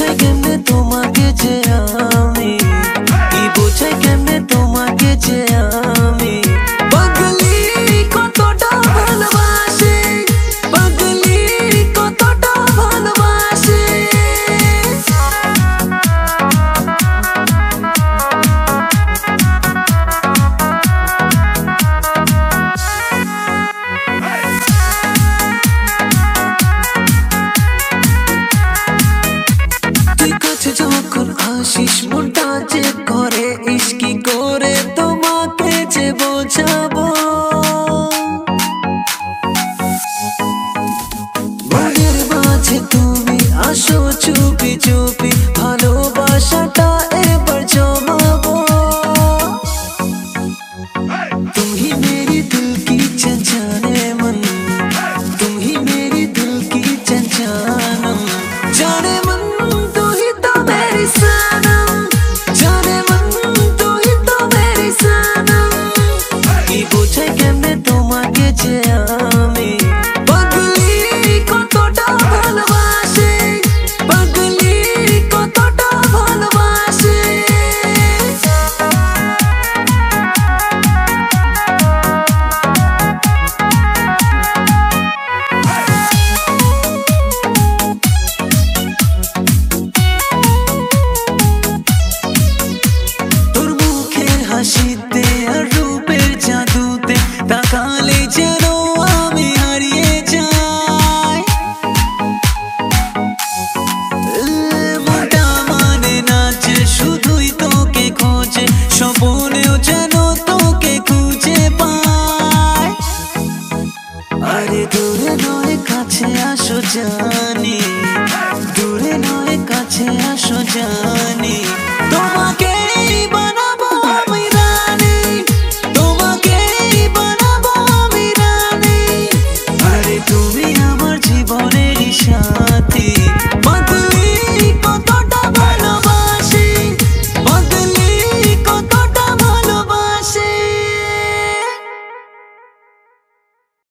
বোঝাই কেমনে তোমাকে যে আমি, কি বোঝাই কেমনে তোমাকে যে আমি পাগলি কতটা ভালোবাসি, পাগলি কতটা ভালোবাসি। যখন আসিস মনটা যে করে ইশকি করে তোমাকে যে বোঝাবো, মনের মাঝে তুমি আসো চুপি চুপি ভালোবাসাটা এবার জমাবো। तुम ही मेरी दिल की चंचने मन, तुम ही मेरी दिल की चंचनम, जाने मन तू ही तो मेरी सनम, जाने मन तू ही तो मेरी सनम। की बोझाई केमने তোমাকে যে আমি পাগলি কতটা ভালোবাসি, পাগলি কতটা ভালোবাসি। হাসিতে আর রূপের জাদুতে তাকালে যেন আমি হারিয়ে যাই, মনটা মানে নাচে শুধুই তোকে খোঁজে, স্বপ্নেও যেন তোকে খুঁজে পাই। আরে দূরে নয় কাছে আসো জানি, দূরে নয় কাছে আসো জানি।